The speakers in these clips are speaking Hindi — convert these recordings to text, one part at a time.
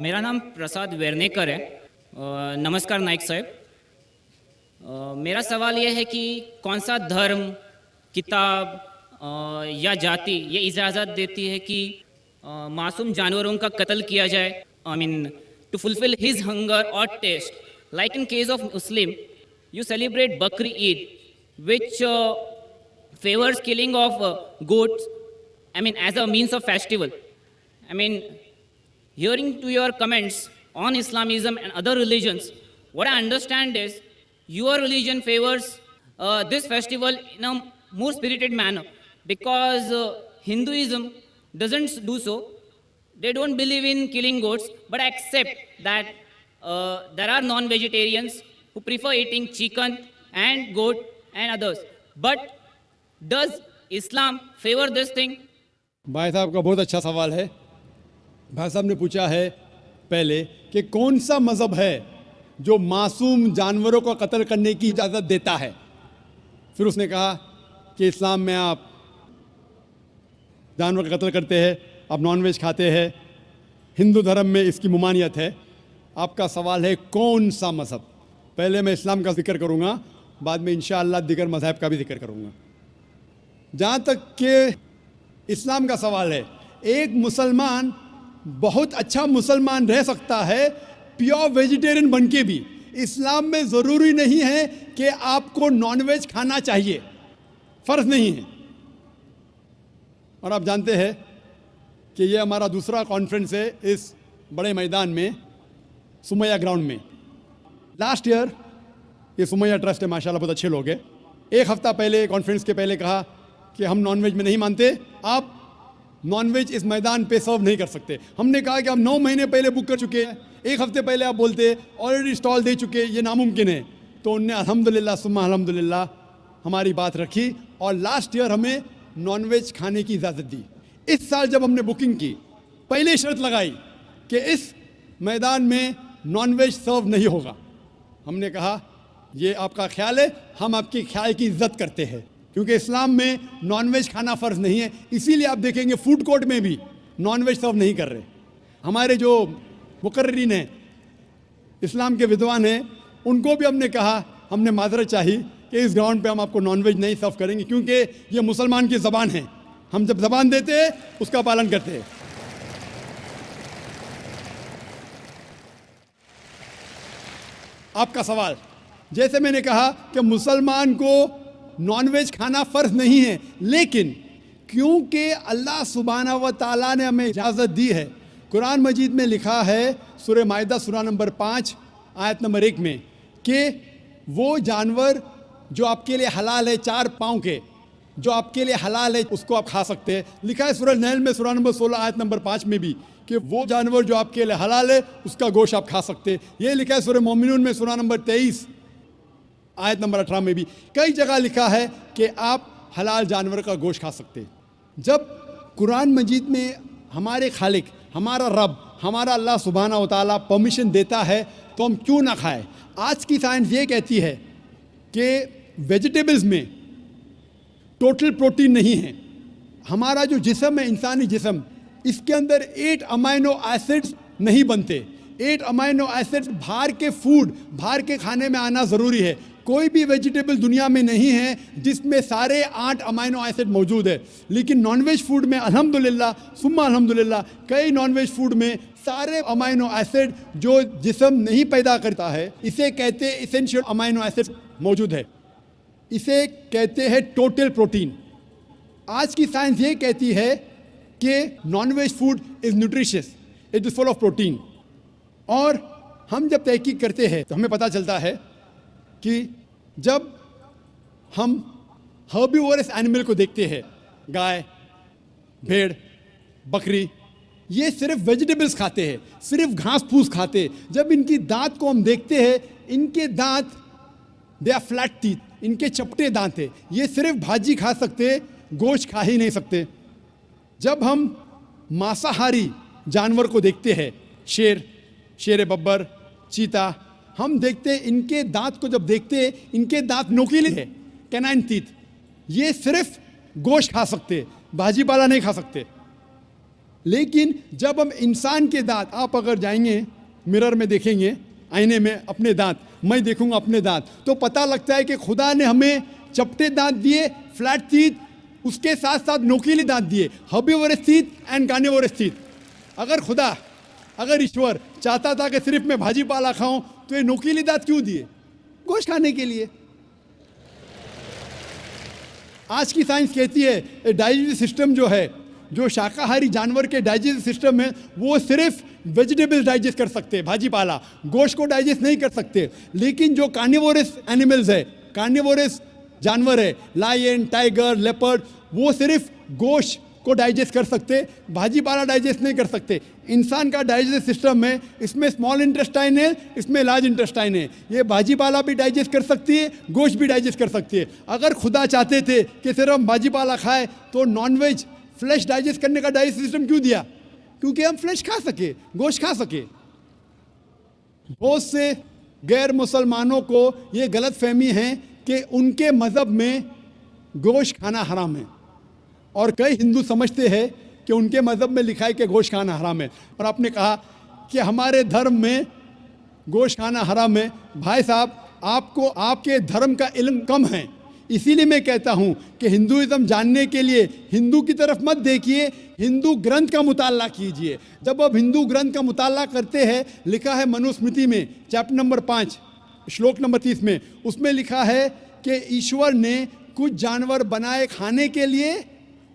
मेरा नाम प्रसाद वेर्नेकर है। नमस्कार नाइक साहब। मेरा सवाल यह है कि कौन सा धर्म, किताब या जाति ये इजाज़त देती है कि मासूम जानवरों का कत्ल किया जाए, I mean to fulfil his hunger और taste. Like in case of Muslim, you celebrate Bakri Eid, which favors killing of goats, I mean, as a means of festival. I mean, hearing to your comments on Islamism and other religions, what I understand is your religion favors this festival in a more spirited manner, because Hinduism doesn't do so. They don't believe in killing goats, but accept that there are non-vegetarians who prefer eating chicken and goat and others. But does Islam favor this thing? भाई साहब का बहुत अच्छा सवाल है। भाई साहब ने पूछा है पहले कि कौन सा मज़हब है जो मासूम जानवरों को कत्ल करने की इजाज़त देता है। फिर उसने कहा कि इस्लाम में आप जानवर का कत्ल करते हैं, आप नॉनवेज खाते हैं, हिंदू धर्म में इसकी ममानियत है। आपका सवाल है कौन सा मज़हब। पहले मैं इस्लाम का जिक्र करूँगा, बाद में इंशाअल्लाह दिगर मज़हब का भी जिक्र करूँगा। जहाँ तक कि इस्लाम का सवाल है, एक मुसलमान बहुत अच्छा मुसलमान रह सकता है प्योर वेजिटेरियन बन के भी। इस्लाम में ज़रूरी नहीं है कि आपको नॉनवेज खाना चाहिए, फ़र्ज़ नहीं है। और आप जानते हैं कि ये हमारा दूसरा कॉन्फ्रेंस है इस बड़े मैदान में, सुमैया ग्राउंड में। लास्ट ईयर ये सुमैया ट्रस्ट है, माशाल्लाह बहुत अच्छे लोग हैं। एक हफ़्ता पहले कॉन्फ्रेंस के पहले कहा कि हम नॉनवेज में नहीं मानते, आप नॉनवेज इस मैदान पे सर्व नहीं कर सकते। हमने कहा कि हम 9 महीने पहले बुक कर चुके हैं, एक हफ़्ते पहले आप बोलते ऑलरेडी स्टॉल दे चुके, ये नामुमकिन है। तो उनने अल्हम्दुलिल्लाह सुम्मा अल्हम्दुलिल्लाह हमारी बात रखी और लास्ट ईयर हमें नॉनवेज खाने की इजाज़त दी। इस साल जब हमने बुकिंग की, पहले शर्त लगाई कि इस मैदान में नॉनवेज सर्व नहीं होगा। हमने कहा ये आपका ख्याल है, हम आपके ख्याल की इज्जत करते हैं, क्योंकि इस्लाम में नॉनवेज खाना फ़र्ज़ नहीं है। इसीलिए आप देखेंगे फूड कोर्ट में भी नॉनवेज सर्व नहीं कर रहे। हमारे जो मुकर्रिरीन हैं, इस्लाम के विद्वान हैं, उनको भी हमने कहा, हमने माजरत चाही कि इस ग्राउंड पे हम आपको नॉनवेज नहीं सर्व करेंगे, क्योंकि ये मुसलमान की ज़बान है। हम जब ज़बान देते हैं उसका पालन करते हैं। आपका सवाल, जैसे मैंने कहा कि मुसलमान को नॉनवेज खाना फ़र्ज नहीं है, लेकिन क्योंकि अल्लाह सुब्हानहू व तआला ने हमें इजाज़त दी है, कुरान मजीद में लिखा है सूरह माइदा सूरा नंबर 5 आयत नंबर 1 में कि वो जानवर जो आपके लिए हलाल है, 4 पाँव के, जो आपके लिए हलाल है उसको आप खा सकते हैं। लिखा है सूरह नहल में सूरा नंबर 16 आयत नंबर 5 में भी कि वो जानवर जो आपके लिए हलाल है उसका गोश्त आप खा सकते हैं। ये लिखा है सूरह मोमिनून में सूरा नंबर 23 आयत नंबर 18 में भी। कई जगह लिखा है कि आप हलाल जानवर का गोश्त खा सकते हैं। जब कुरान मजीद में हमारे खालिक, हमारा रब, हमारा अल्लाह सुब्हानहू व तआला परमिशन देता है तो हम क्यों ना खाएं। आज की साइंस ये कहती है कि वेजिटेबल्स में टोटल प्रोटीन नहीं है। हमारा जो जिस्म है, इंसानी जिस्म, इसके अंदर 8 अमाइनो एसिड्स नहीं बनते। 8 अमाइनो एसिड्स बाहर के फूड, बाहर के खाने में आना ज़रूरी है। कोई भी वेजिटेबल दुनिया में नहीं है जिसमें सारे 8 अमाइनो एसिड मौजूद है, लेकिन नॉनवेज फूड में अल्हम्दुलिल्लाह सुम्मा अल्हम्दुलिल्लाह कई नॉनवेज फूड में सारे अमाइनो एसिड जो जिस्म नहीं पैदा करता है, इसे कहते हैं इसेंशियल अमाइनो एसिड मौजूद है। इसे कहते हैं टोटल प्रोटीन। आज की साइंस ये कहती है कि non veg food is nutritious, it is full of protein. और हम जब तहकीक करते हैं तो हमें पता चलता है कि जब हम हर्बीवोरस एनिमल को देखते हैं, गाय, भेड़, बकरी, ये सिर्फ वेजिटेबल्स खाते हैं, सिर्फ घास फूस खाते हैं। जब इनकी दांत को हम देखते हैं, इनके दांत दे आर फ्लैट टीथ, इनके चपटे दांत है। ये सिर्फ भाजी खा सकते, गोश्त खा ही नहीं सकते। जब हम मांसाहारी जानवर को देखते हैं, शेर बब्बर, चीता, हम देखते हैं इनके दांत को जब देखते हैं, इनके दांत नोकीले हैं, कैनाइन टीथ। ये सिर्फ गोश्त खा सकते, भाजी पाला नहीं खा सकते। लेकिन जब हम इंसान के दांत, आप अगर जाएंगे मिरर में देखेंगे, आईने में अपने दांत, मैं देखूंगा अपने दांत, तो पता लगता है कि खुदा ने हमें चपटे दांत दिए, फ्लैट टीथ, उसके साथ साथ नोकीले दांत दिए, herbivores teeth and carnivorous teeth. अगर ईश्वर चाहता था कि सिर्फ मैं भाजी पाला खाऊं, तो ये नोकीले दांत क्यों दिए? गोश्त खाने के लिए। आज की साइंस कहती है डाइजेस्टिव सिस्टम जो है, जो शाकाहारी जानवर के डाइजेस्टिव सिस्टम है, वो सिर्फ वेजिटेबल्स डाइजेस्ट कर सकते हैं, भाजी पाला, गोश्त को डाइजेस्ट नहीं कर सकते। लेकिन जो कार्निवोरस एनिमल्स है, कार्निवोरस जानवर है, लायन, टाइगर, लेपर्ड, वो सिर्फ गोश्त को डाइजेस्ट कर सकते, भाजी पाला डाइजेस्ट नहीं कर सकते। इंसान का डाइजेस्टिव सिस्टम है, इसमें स्मॉल इंटेस्टाइन है, इसमें लार्ज इंटेस्टाइन है। ये भाजी पाला भी डाइजेस्ट कर सकती है, गोश्त भी डाइजेस्ट कर सकती है। अगर खुदा चाहते थे कि सिर्फ हम भाजी पाला खाए, तो नॉनवेज फ्लैश डाइजेस्ट करने का डाइजेस्टिव सिस्टम क्यों दिया? क्योंकि हम फ्लैश खा सके, गोश्त खा सके। बहुत से गैर मुसलमानों को ये गलत फहमी है कि उनके मज़हब में गोश्त खाना हराम है, और कई हिंदू समझते हैं कि उनके मज़हब में लिखा है कि गोश्त खाना हराम है। और आपने कहा कि हमारे धर्म में गोश्त खाना हराम है। भाई साहब, आपको आपके धर्म का इल्म कम है, इसीलिए मैं कहता हूँ कि हिंदुइज्म जानने के लिए हिंदू की तरफ मत देखिए, हिंदू ग्रंथ का मुताला कीजिए। जब आप हिंदू ग्रंथ का मुताला करते हैं, लिखा है मनुस्मृति में चैप्टर नंबर 5 श्लोक नंबर 30 में, उसमें लिखा है कि ईश्वर ने कुछ जानवर बनाए खाने के लिए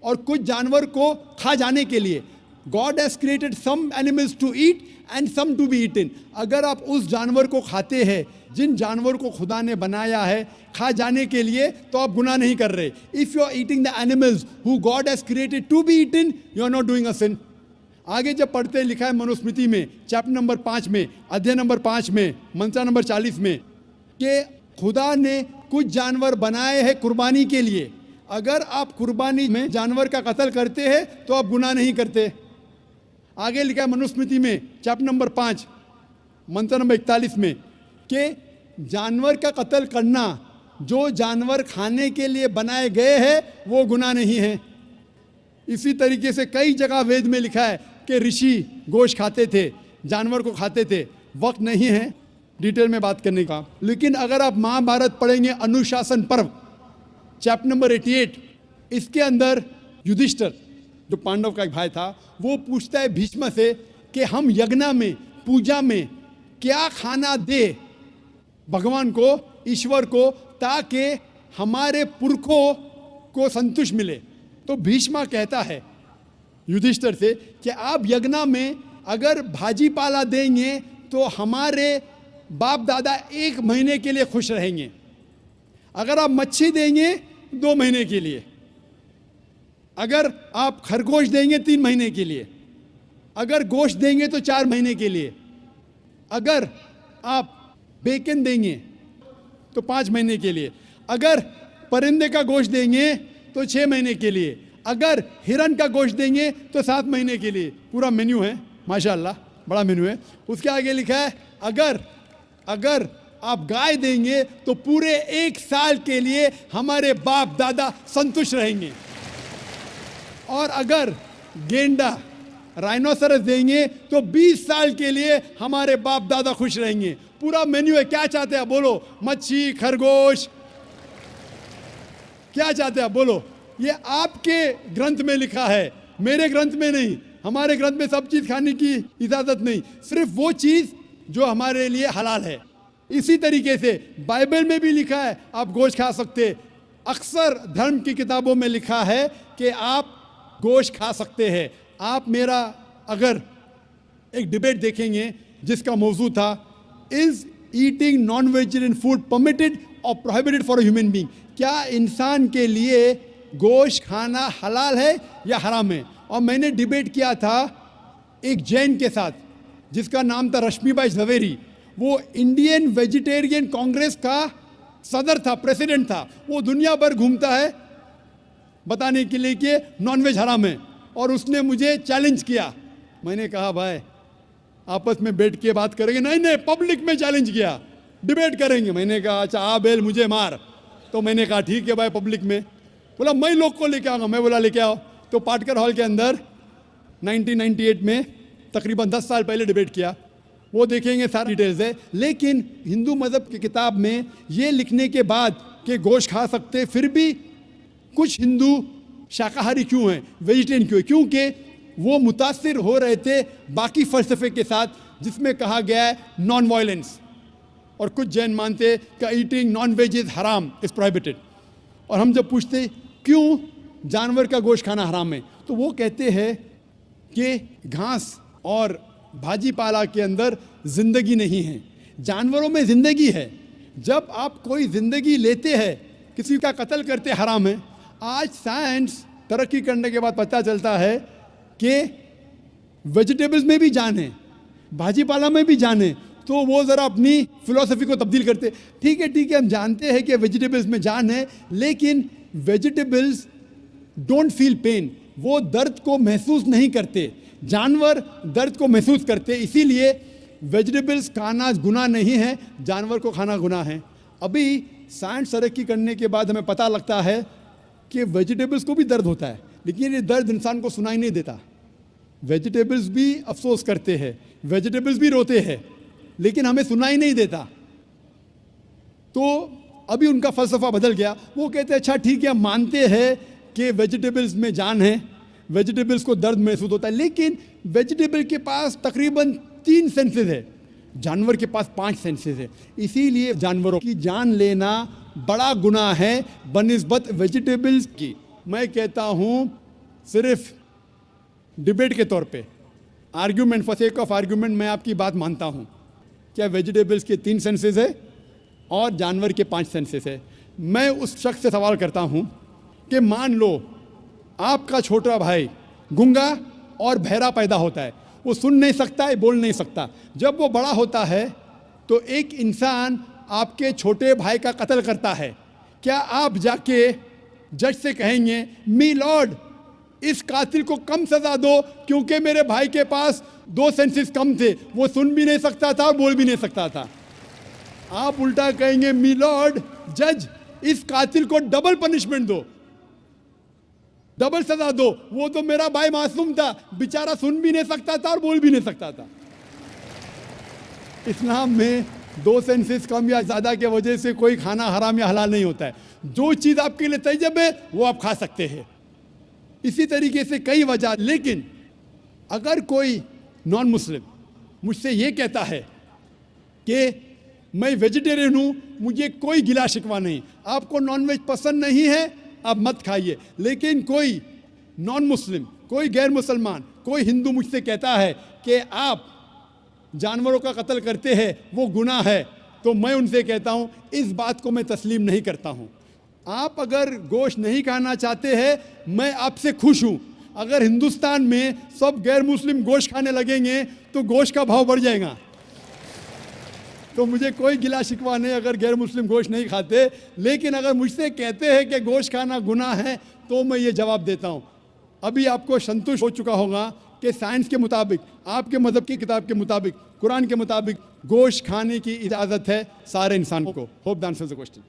और कुछ जानवर को खा जाने के लिए। God has created some animals to eat and some to be eaten. अगर आप उस जानवर को खाते हैं जिन जानवर को खुदा ने बनाया है खा जाने के लिए, तो आप गुनाह नहीं कर रहे। If you are eating the animals who God has created to be eaten, you are not doing a sin. आगे जब पढ़ते लिखा है मनुस्मृति में चैप्टर नंबर 5 में, अध्याय नंबर 5 में, मंत्र नंबर 40 में, कि खुदा ने कुछ जानवर बनाए हैं कुर्बानी के लिए। अगर आप कुर्बानी में जानवर का कत्ल करते हैं तो आप गुनाह नहीं करते। आगे लिखा है मनुस्मृति में चैप्टर नंबर 5 मंत्र नंबर 41 में कि जानवर का कत्ल करना, जो जानवर खाने के लिए बनाए गए हैं, वो गुनाह नहीं है। इसी तरीके से कई जगह वेद में लिखा है कि ऋषि गोश्त खाते थे, जानवर को खाते थे। वक्त नहीं है डिटेल में बात करने का, लेकिन अगर आप महाभारत पढ़ेंगे अनुशासन पर्व चैप्टर नंबर 88, इसके अंदर युधिष्ठिर जो पांडव का एक भाई था, वो पूछता है भीष्म से कि हम यज्ञ में, पूजा में क्या खाना दे भगवान को, ईश्वर को, ताकि हमारे पुरखों को संतुष्ट मिले। तो भीष्म कहता है युधिष्ठिर से कि आप यज्ञ में अगर भाजी पाला देंगे तो हमारे बाप दादा 1 महीने के लिए खुश रहेंगे। अगर आप मच्छी देंगे 2 महीने के लिए, अगर आप खरगोश देंगे 3 महीने के लिए, अगर गोश्त देंगे तो 4 महीने के लिए, अगर आप बेकन देंगे तो 5 महीने के लिए, अगर परिंदे का गोश्त देंगे तो 6 महीने के लिए, अगर हिरन का गोश्त देंगे तो 7 महीने के लिए। पूरा मेन्यू है, माशाल्लाह बड़ा मेन्यू है। उसके आगे लिखा है अगर आप गाय देंगे तो पूरे 1 साल के लिए हमारे बाप दादा संतुष्ट रहेंगे, और अगर गेंडा राइनोसरस देंगे तो 20 साल के लिए हमारे बाप दादा खुश रहेंगे। पूरा मेन्यू है। क्या चाहते हैं बोलो? मच्छी, खरगोश, क्या चाहते हैं बोलो? ये आपके ग्रंथ में लिखा है, मेरे ग्रंथ में नहीं। हमारे ग्रंथ में सब चीज खाने की इजाजत नहीं, सिर्फ वो चीज जो हमारे लिए हलाल है। इसी तरीके से बाइबल में भी लिखा है आप गोश्त खा सकते। अक्सर धर्म की किताबों में लिखा है कि आप गोश्त खा सकते हैं। आप मेरा अगर एक डिबेट देखेंगे जिसका मौजू था is eating non vegetarian food permitted और prohibited for a human being, क्या इंसान के लिए गोश्त खाना हलाल है या हराम है? और मैंने डिबेट किया था एक जैन के साथ जिसका नाम था रश्मिबाई झवेरी। वो इंडियन वेजिटेरियन कांग्रेस का सदर था, प्रेसिडेंट था। वो दुनिया भर घूमता है बताने के लिए कि नॉनवेज हराम है, और उसने मुझे चैलेंज किया। मैंने कहा भाई आपस में बैठ के बात करेंगे। नहीं, पब्लिक में चैलेंज किया, डिबेट करेंगे। मैंने कहा अच्छा आ बेल मुझे मार। तो मैंने कहा ठीक है भाई, पब्लिक में। बोला मैं लोग को लेके आऊँगा। मैं बोला लेके आओ। तो पाटकर हॉल के अंदर 1998 में, तकरीबन 10 साल पहले डिबेट किया, वो देखेंगे, सारी डिटेल्स है। लेकिन हिंदू मज़हब की किताब में ये लिखने के बाद कि गोश्त खा सकते, फिर भी कुछ हिंदू शाकाहारी क्यों हैं, वेजिटेरियन क्यों है? क्योंकि वो मुतासिर हो रहे थे बाकी फ़लसफ़े के साथ, जिसमें कहा गया है नॉन वायलेंस। और कुछ जैन मानते कि ईटिंग नॉन वेज इज़ हराम, इज़ प्रोहिबिटेड। और हम जब पूछते क्यों जानवर का गोश्त खाना हराम है, तो वो कहते हैं कि घास और भाजी पाला के अंदर ज़िंदगी नहीं है, जानवरों में ज़िंदगी है। जब आप कोई ज़िंदगी लेते हैं, किसी का कत्ल करते हराम है। आज साइंस तरक्की करने के बाद पता चलता है कि वेजिटेबल्स में भी जान है, भाजी पाला में भी जान है, तो वो ज़रा अपनी फ़िलॉसफी को तब्दील करते। ठीक है, हम जानते हैं कि वेजिटेबल्स में जान है, लेकिन वेजिटेबल्स डोंट फील पेन, वो दर्द को महसूस नहीं करते। जानवर दर्द को महसूस करते, इसीलिए वेजिटेबल्स खाना गुनाह नहीं है, जानवर को खाना गुनाह है। अभी साइंस तरक्की करने के बाद हमें पता लगता है कि वेजिटेबल्स को भी दर्द होता है, लेकिन ये दर्द इंसान को सुनाई नहीं देता। वेजिटेबल्स भी अफसोस करते हैं, वेजिटेबल्स भी रोते हैं, लेकिन हमें सुनाई नहीं देता। तो अभी उनका फ़लसफ़ा बदल गया। वो कहते हैं अच्छा ठीक है, हम मानते हैं कि वेजिटेबल्स में जान है, वेजिटेबल्स को दर्द महसूस होता है, लेकिन वेजिटेबल के पास तकरीबन 3 सेंसेस है, जानवर के पास 5 सेंसेस है। इसीलिए जानवरों की जान लेना बड़ा गुनाह है बनिस्बत वेजिटेबल्स की। मैं कहता हूँ सिर्फ डिबेट के तौर पे, argument, for sake of argument, मैं आपकी बात मानता हूँ। क्या वेजिटेबल्स के 3 सेंसेस है और जानवर के 5 सेंसेस है? मैं उस शख्स से सवाल करता हूँ कि मान लो आपका छोटा भाई गूंगा और बहरा पैदा होता है, वो सुन नहीं सकता है, बोल नहीं सकता। जब वो बड़ा होता है तो एक इंसान आपके छोटे भाई का कत्ल करता है, क्या आप जाके जज से कहेंगे मी लॉर्ड इस कातिल को कम सज़ा दो क्योंकि मेरे भाई के पास 2 सेंसेस कम थे, वो सुन भी नहीं सकता था और बोल भी नहीं सकता था? आप उल्टा कहेंगे मी लॉर्ड जज इस कातिल को डबल पनिशमेंट दो, डबल सजा दो, वो तो मेरा भाई मासूम था, बेचारा सुन भी नहीं सकता था और बोल भी नहीं सकता था। इस्लाम में 2 सेंसेस कम या ज़्यादा की वजह से कोई खाना हराम या हलाल नहीं होता है। जो चीज़ आपके लिए तैयब है वो आप खा सकते हैं। इसी तरीके से कई वजह। लेकिन अगर कोई नॉन मुस्लिम मुझसे ये कहता है कि मैं वेजिटेरियन हूँ, मुझे कोई गिला शिकवा नहीं, आपको नॉनवेज पसंद नहीं है आप मत खाइए, लेकिन कोई नॉन मुस्लिम, कोई गैर मुसलमान, कोई हिंदू मुझसे कहता है कि आप जानवरों का कत्ल करते हैं, वो गुनाह है, तो मैं उनसे कहता हूँ इस बात को मैं तस्लीम नहीं करता हूँ। आप अगर गोश्त नहीं खाना चाहते हैं, मैं आपसे खुश हूँ। अगर हिंदुस्तान में सब गैर मुस्लिम गोश्त खाने लगेंगे तो गोश्त का भाव बढ़ जाएगा। तो मुझे कोई गिला शिकवा नहीं अगर गैर मुस्लिम गोश्त नहीं खाते, लेकिन अगर मुझसे कहते हैं कि गोश्त खाना गुनाह है तो मैं ये जवाब देता हूँ। अभी आपको संतुष्ट हो चुका होगा कि साइंस के मुताबिक, आपके मज़हब की किताब के मुताबिक, कुरान के मुताबिक गोश्त खाने की इजाज़त है सारे इंसानों को। Hope the answer the question.